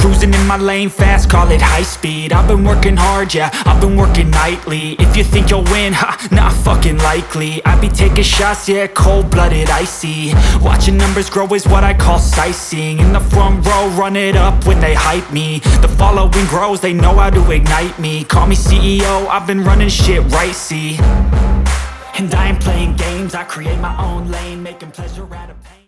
Cruising in my lane fast, call it high speed. I've been working hard, yeah, I've been working nightly. If you think you'll win, ha, not fucking likely. I be taking shots, yeah, cold-blooded, icy. Watching numbers grow is what I call sightseeing. In the front row, run it up when they hype me. The following grows, they know how to ignite me. Call me CEO, I've been running shit right, see. And I ain't playing games, I create my own lane, making pleasure out of pain.